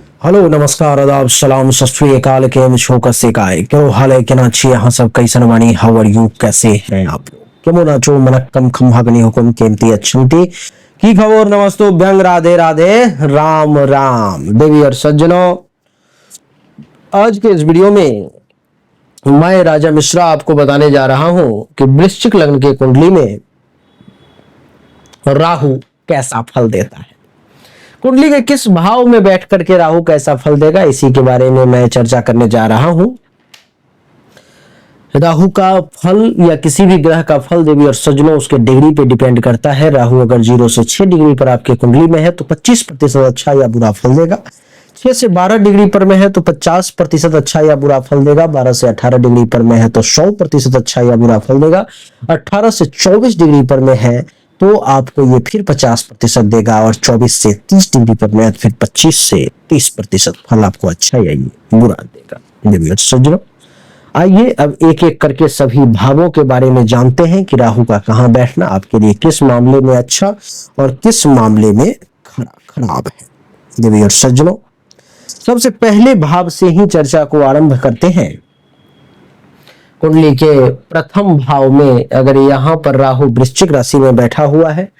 Hello नमस्कार आदाब सलाम सत श्री अकाल केम छो कसे काय क्यों हाल है केना छी यहाँ सब कैसन बानी हाउ आर यू कैसे हैं आप लोग केमो नाचो मनक्कम खम्हागनी हुकुम केमती अच्छंती की खबर नमस्तो व्यंग राधे राधे राम राम देवी और सज्जनों। आज के इस वीडियो में मैं राजा मिश्रा आपको बताने जा रहा हूं कि वृश्चिक लग्न के कुंडली में राहु कैसा फल देता है, कुंडली के किस भाव में बैठ करके राहु कैसा फल देगा, इसी के बारे में मैं चर्चा करने जा रहा हूं। राहु का फल या किसी भी ग्रह का फल देवी और सज्जनों उसके डिग्री पे डिपेंड करता है। राहु अगर 0 से 6 डिग्री पर आपके कुंडली में है तो 25% अच्छा या बुरा फल देगा। 6 से 12 डिग्री पर में है तो 50% अच्छा या बुरा फल देगा। 12 से 18 डिग्री पर में है तो 100% अच्छा या बुरा फल देगा। 18 से 24 डिग्री पर में है तो आपको ये फिर 50% देगा और 24 से 30 डिग्री पर में फिर 25 से 30% फल आपको अच्छा या ये बुरा देगा। सज्जनों आइए अब एक एक करके सभी भावों के बारे में जानते हैं कि राहु का कहां बैठना आपके लिए किस मामले में अच्छा और किस मामले में खराब है। देवी और सज्जनों सबसे पहले भाव से ही चर्चा को आरंभ करते हैं। कुंडली के प्रथम भाव में अगर यहाँ पर राहु वृश्चिक राशि में बैठा हुआ है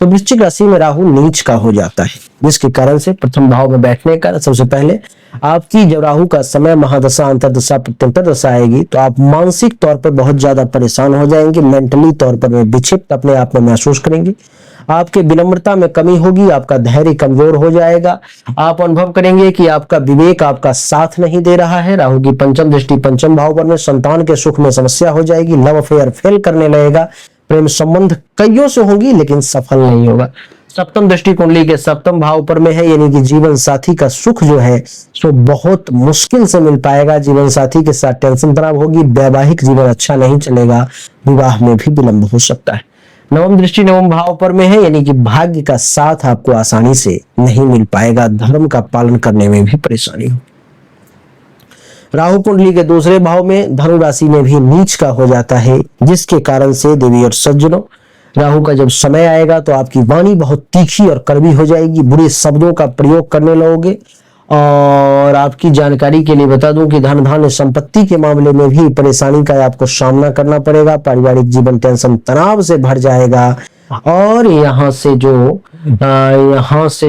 तो वृश्चिक राशि में राहु नीच का हो जाता है, जिसके कारण से प्रथम भाव में बैठने का सबसे पहले आपकी जब राहु का समय महादशा अंतरदशा प्रत्यंतर दशा आएगी तो आप मानसिक तौर पर बहुत ज्यादा परेशान हो जाएंगे, मेंटली तौर पर विक्षिप्त अपने आप में महसूस करेंगे, आपके विनम्रता में कमी होगी, आपका धैर्य कमजोर हो जाएगा, आप अनुभव करेंगे कि आपका विवेक आपका साथ नहीं दे रहा है। राहु की पंचम दृष्टि पंचम भाव पर में संतान के सुख में समस्या हो जाएगी, लव अफेयर फेल करने लगेगा, प्रेम संबंध कईयों से होंगी लेकिन सफल नहीं होगा। सप्तम दृष्टि कुंडली के सप्तम भाव पर में है यानी कि जीवन साथी का सुख जो है सो बहुत मुश्किल से मिल पाएगा, जीवन साथी के साथ टेंशन तनाव होगी, वैवाहिक जीवन अच्छा नहीं चलेगा, विवाह में भी विलंब हो सकता है। नवम दृष्टि नवम भाव पर में है यानी कि भाग्य का साथ आपको आसानी से नहीं मिल पाएगा, धर्म का पालन करने में भी परेशानी हो। राहु कुंडली के दूसरे भाव में धनु राशि में भी नीच का हो जाता है, जिसके कारण से देवी और सज्जनों राहु का जब समय आएगा तो आपकी वाणी बहुत तीखी और कड़वी हो जाएगी, बुरे शब्दों का प्रयोग करने लगोगे। और आपकी जानकारी के लिए बता दूं कि धन धान्य संपत्ति के मामले में भी परेशानी का आपको सामना करना पड़ेगा, पारिवारिक जीवन टेंशन तनाव से भर जाएगा। और यहाँ से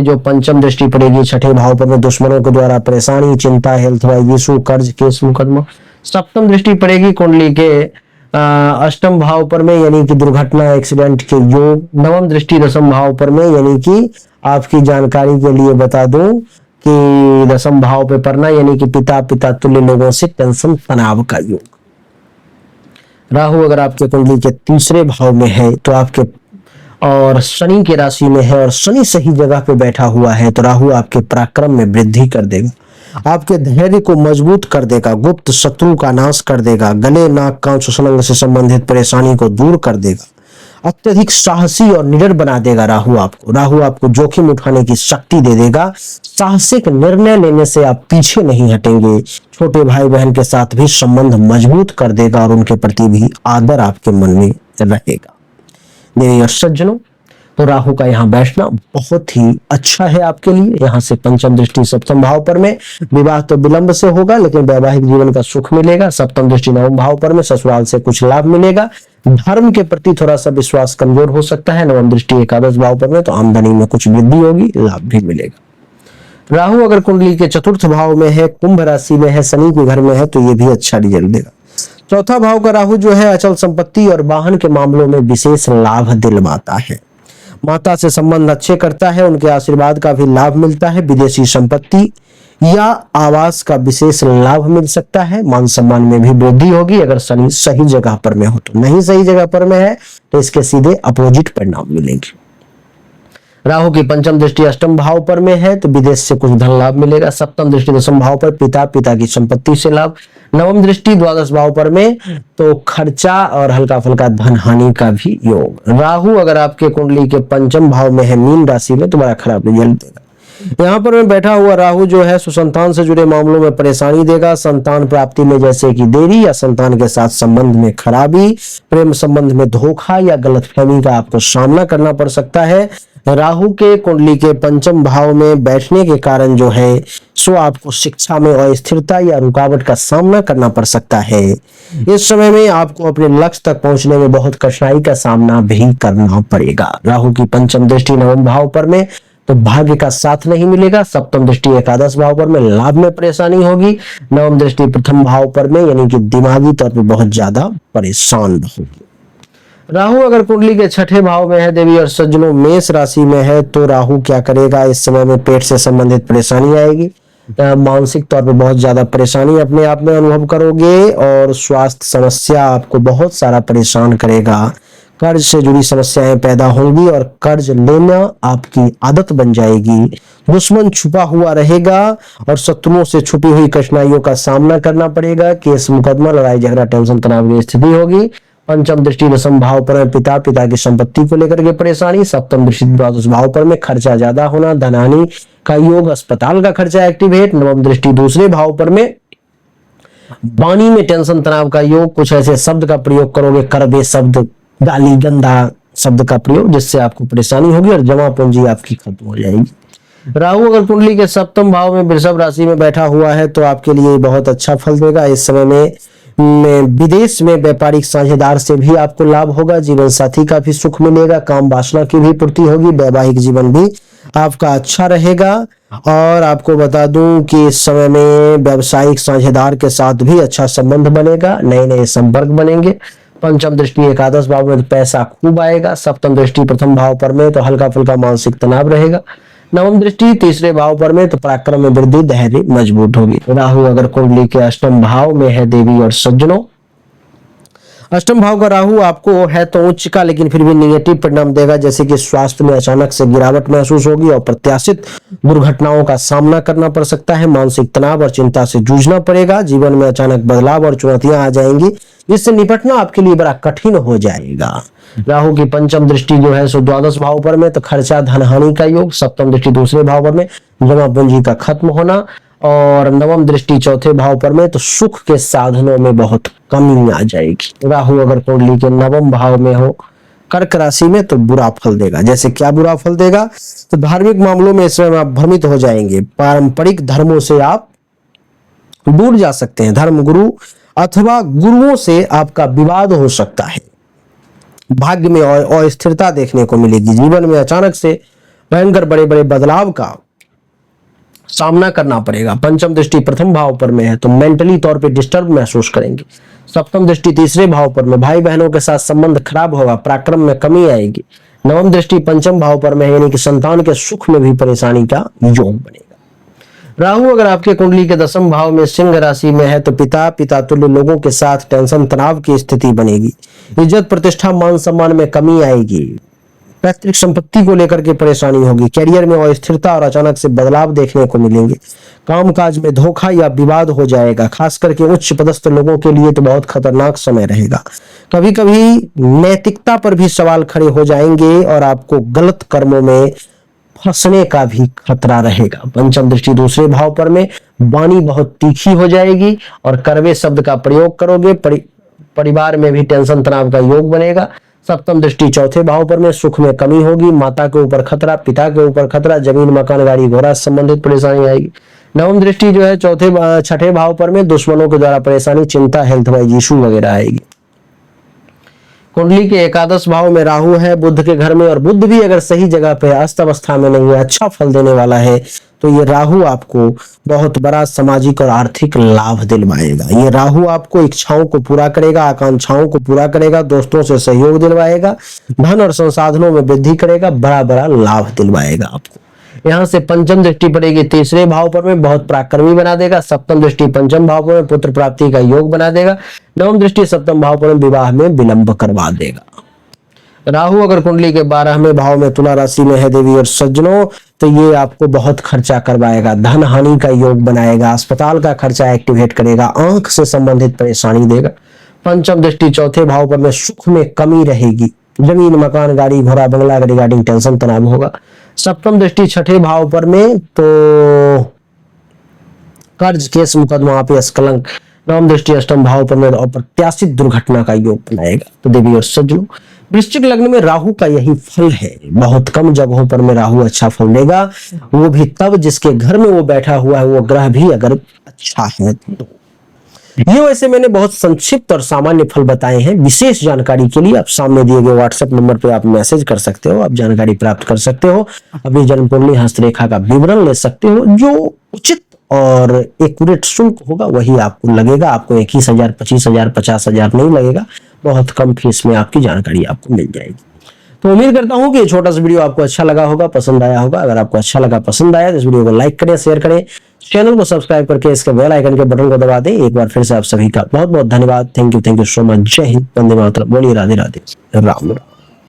जो पंचम दृष्टि पड़ेगी छठे भाव पर में दुश्मनों के द्वारा परेशानी, चिंता, हेल्थ वाइज इशू, कर्ज केस मुकदमा। सप्तम दृष्टि पड़ेगी कुंडली के अष्टम भाव पर में यानी कि दुर्घटना एक्सीडेंट के योग। नवम दृष्टि दशम भाव पर में यानी कि आपकी जानकारी के लिए बता दूं कि दशम भाव पे पड़ना यानी कि पिता तुल्य लोगों से टेंशन तनाव का योग। राहु अगर आपके कुंडली के तीसरे भाव में है तो आपके और शनि के राशि में है और शनि सही जगह पे बैठा हुआ है तो राहु आपके पराक्रम में वृद्धि कर देगा, आपके धैर्य को मजबूत कर देगा, गुप्त शत्रु का नाश कर देगा, गले नाक कान श्वसनांग से संबंधित परेशानी को दूर कर देगा, अत्यधिक साहसी और निडर बना देगा। राहु आपको जोखिम उठाने की शक्ति दे देगा, साहसिक निर्णय लेने से आप पीछे नहीं हटेंगे, छोटे भाई बहन के साथ भी संबंध मजबूत कर देगा और उनके प्रति भी आदर आपके मन में रहेगा। देवी और सज्जनों तो राहु का यहाँ बैठना बहुत ही अच्छा है आपके लिए। यहाँ से पंचम दृष्टि सप्तम भाव पर में विवाह तो विलंब से होगा लेकिन वैवाहिक जीवन का सुख मिलेगा। सप्तम दृष्टि नवम भाव पर में ससुराल से कुछ लाभ मिलेगा, धर्म के प्रति थोड़ा सा विश्वास कमजोर हो सकता है। नवम दृष्टि एकादश भाव पर में तो आमदनी में कुछ वृद्धि होगी, लाभ भी मिलेगा। राहु अगर कुंडली के चतुर्थ भाव में है, कुंभ राशि में है, शनि के घर में है तो ये भी अच्छा रिजल्ट देगा। चौथा भाव का राहु जो है अचल संपत्ति और वाहन के मामलों में विशेष लाभ दिलवाता है, माता से संबंध अच्छे करता है, उनके आशीर्वाद का भी लाभ मिलता है, विदेशी संपत्ति या आवास का विशेष लाभ मिल सकता है, मान सम्मान में भी वृद्धि होगी अगर शनि सही जगह पर में हो तो। नहीं सही जगह पर में है तो इसके सीधे अपोजिट परिणाम मिलेंगे। राहु की पंचम दृष्टि अष्टम भाव पर में है तो विदेश से कुछ धन लाभ मिलेगा। सप्तम दृष्टि दशम भाव पर पिता की संपत्ति से लाभ। नवम दृष्टि द्वादश भाव पर में तो खर्चा और हल्का फुल्का धन हानि का भी योग। राहु अगर आपके कुंडली के पंचम भाव में है मीन राशि में तो बड़ा खराब रिजल्ट देगा। यहाँ पर में बैठा हुआ राहु जो है सुसंतान से जुड़े मामलों में परेशानी देगा, संतान प्राप्ति में जैसे कि देरी या संतान के साथ संबंध में खराबी, प्रेम संबंध में धोखा या गलतफहमी का आपको सामना करना पड़ सकता है। राहु के कुंडली के पंचम भाव में बैठने के कारण जो है सो आपको शिक्षा में अस्थिरता या रुकावट का सामना करना पड़ सकता है। इस समय में आपको अपने लक्ष्य तक पहुंचने में बहुत कठिनाई का सामना भी करना पड़ेगा। राहु की पंचम दृष्टि नवम भाव पर में तो भाग्य का साथ नहीं मिलेगा। सप्तम दृष्टि एकादश भाव पर में लाभ में परेशानी होगी। नवम दृष्टि प्रथम भाव पर में यानी कि दिमागी तौर पर बहुत ज्यादा परेशान होगी। राहु अगर कुंडली के छठे भाव में है देवी और सज्जनों मेष राशि में है तो राहु क्या करेगा, इस समय में पेट से संबंधित परेशानी आएगी। मानसिक तौर पे बहुत ज्यादा परेशानी अपने आप में अनुभव करोगे और स्वास्थ्य समस्या आपको बहुत सारा परेशान करेगा। कर्ज से जुड़ी समस्याएं पैदा होंगी और कर्ज लेना आपकी आदत बन जाएगी। दुश्मन छुपा हुआ रहेगा और शत्रुओं से छुपी हुई कठिनाइयों का सामना करना पड़ेगा। केस मुकदमा लड़ाई झगड़ा टेंशन तनाव की स्थिति होगी। पंचम दृष्टि दशम भाव पर में पिता की संपत्ति को लेकर के परेशानी। सप्तम दृष्टि द्वादश भाव पर में खर्चा ज्यादा होना, धनहानि का योग, अस्पताल का खर्चा एक्टिवेट। नवम दृष्टि दूसरे भाव पर में वाणी में टेंशन तनाव का योग, कुछ ऐसे शब्द का प्रयोग करोगे, कड़वे शब्द, गाली गंदा शब्द का प्रयोग, जिससे आपको परेशानी होगी और जमा पूंजी आपकी खत्म हो जाएगी। राहु अगर कुंडली के सप्तम भाव में वृषभ राशि में बैठा हुआ है तो आपके लिए बहुत अच्छा फल देगा। इस समय में विदेश में व्यापारिक साझेदार से भी आपको लाभ होगा। जीवन साथी का भी सुख मिलेगा। काम वासना की भी पूर्ति होगी। वैवाहिक जीवन भी आपका अच्छा रहेगा। और आपको बता दूं कि इस समय में व्यावसायिक साझेदार के साथ भी अच्छा संबंध बनेगा। नए नए संपर्क बनेंगे। पंचम दृष्टि एकादश भाव में तो पैसा खूब आएगा। सप्तम दृष्टि प्रथम भाव पर में तो हल्का फुल्का मानसिक तनाव रहेगा। नवम दृष्टि तीसरे भाव पर में तो पराक्रम में वृद्धि, धैर्य मजबूत होगी। राहु अगर कुंडली के अष्टम भाव में है देवी और सज्जनों, अष्टम भाव का राहु आपको है तो उच्च का लेकिन फिर भी निगेटिव परिणाम देगा, जैसे कि स्वास्थ्य में अचानक से गिरावट महसूस होगी और प्रत्याशित दुर्घटनाओं का सामना करना पड़ सकता है। मानसिक तनाव और चिंता से जूझना पड़ेगा। जीवन में अचानक बदलाव और चुनौतियां आ जाएंगी, जिससे निपटना आपके लिए बड़ा कठिन हो जाएगा। राहु की पंचम दृष्टि जो है सो द्वादश भाव पर में तो खर्चा धनहानि का योग। सप्तम दृष्टि दूसरे भाव पर में जमा पूंजी का खत्म होना और नवम दृष्टि चौथे भाव पर में तो सुख के साधनों में बहुत कमी आ जाएगी। राहु अगर कुंडली के नवम भाव में हो कर्क राशि में तो बुरा फल देगा। जैसे क्या बुरा फल देगा, तो धार्मिक मामलों में इस समय आप भ्रमित हो जाएंगे। पारंपरिक धर्मों से आप दूर जा सकते हैं। धर्म गुरु अथवा गुरुओं से आपका विवाद हो सकता है। भाग्य में अस्थिरता देखने को मिलेगी। जीवन में अचानक से भयंकर बड़े बड़े बदलाव का सामना करना पड़ेगा। पंचम दृष्टि प्रथम भाव पर में है तो मेंटली तौर पे डिस्टर्ब महसूस करेंगे। सप्तम दृष्टि तीसरे भाव पर में भाई बहनों के साथ संबंध खराब होगा, पराक्रम में कमी आएगी। नवम दृष्टि पंचम भाव पर में है यानी कि संतान के सुख में भी परेशानी का योग बनेगा। राहु अगर आपके कुंडली के दसम भाव में सिंह राशि में है तो पिता तुल्य लोगों के साथ टेंशन तनाव की स्थिति बनेगी। इज्जत प्रतिष्ठा मान सम्मान में कमी आएगी। पैतृक संपत्ति को लेकर के परेशानी होगी। कैरियर में अस्थिरता और अचानक से बदलाव देखने को मिलेंगे। कामकाज में धोखा या विवाद हो जाएगा। खास करके उच्च पदस्थ लोगों के लिए तो बहुत खतरनाक समय रहेगा। कभी कभी नैतिकता पर भी सवाल खड़े हो जाएंगे और आपको गलत कर्मों में फंसने का भी खतरा रहेगा। पंचम दृष्टि दूसरे भाव पर में वाणी बहुत तीखी हो जाएगी और कड़वे शब्द का प्रयोग करोगे। परिवार में भी टेंशन तनाव का योग बनेगा। सप्तम दृष्टि चौथे भाव पर में सुख में कमी होगी। माता के ऊपर खतरा, पिता के ऊपर खतरा, जमीन मकान गाड़ी घोड़ा संबंधित परेशानी आएगी। नवम दृष्टि जो है छठे भाव पर में दुश्मनों के द्वारा परेशानी, चिंता, हेल्थ वाइज इशू वगैरह आएगी। कुंडली के एकादश भाव में राहु है बुध के घर में और बुध भी अगर सही जगह पे अस्त अवस्था में नहीं है, अच्छा फल देने वाला है, तो ये राहु आपको बहुत बड़ा सामाजिक और आर्थिक लाभ दिलवाएगा। ये राहु आपको इच्छाओं को पूरा करेगा, आकांक्षाओं को पूरा करेगा, दोस्तों से सहयोग दिलवाएगा, धन और संसाधनों में वृद्धि करेगा, बड़ा बड़ा लाभ दिलवाएगा आपको। यहाँ से पंचम दृष्टि पड़ेगी तीसरे भाव पर में बहुत पराक्रमी बना देगा। सप्तम दृष्टि पंचम भाव पर में पुत्र प्राप्ति का योग बना देगा। नवम दृष्टि सप्तम भाव पर में विवाह में विलंब करवा देगा। राहु अगर कुंडली के 12वें भाव में तुला राशि में है देवी और सज्जनों, तो ये आपको बहुत खर्चा करवाएगा, धन हानि का योग बनाएगा, अस्पताल का खर्चा एक्टिवेट करेगा, आंख से संबंधित परेशानी देगा। पंचम दृष्टि चौथे भाव पर में सुख में कमी रहेगी। जमीन मकान गाड़ी घोड़ा बंगला रिगार्डिंग टेंशन तनाव होगा। सप्तम दृष्टि छठे भाव पर में तो कर्ज केस मुकदमा पे स्खलन। नवम दृष्टि अष्टम भाव पर में अप्रत्याशित दुर्घटना का योग बनाएगा। तो देवी और सज्जनों, वृश्चिक लग्न में राहु का यही फल है, बहुत कम जगहों पर में राहु अच्छा फल देगा, वो भी तब जिसके घर में वो बैठा हुआ है वो ग्रह भी अगर अच्छा है तो। ये वैसे मैंने बहुत संक्षिप्त और सामान्य फल बताए हैं। विशेष जानकारी के लिए आप सामने दिए गए व्हाट्सएप नंबर पे आप मैसेज कर सकते हो, आप जानकारी प्राप्त कर सकते हो, अपनी जन्म कुंडली हस्तरेखा का विवरण ले सकते हो। जो उचित और एक्यूरेट शुल्क होगा वही आपको लगेगा। आपको 21,000, 25,000, 50,000 नहीं लगेगा, बहुत कम फीस में आपकी जानकारी आपको मिल जाएगी। तो उम्मीद करता हूं कि ये छोटा सा वीडियो आपको अच्छा लगा होगा, पसंद आया होगा। अगर आपको अच्छा लगा, पसंद आया तो इस वीडियो को लाइक करें, शेयर करें, चैनल को सब्सक्राइब करके इसके बेल आइकन के बटन को दबा दें। एक बार फिर से आप सभी का बहुत बहुत धन्यवाद। Thank you so much. जय हिंद, वंदे मातरम। बोलिए राधे राधे, राम राम।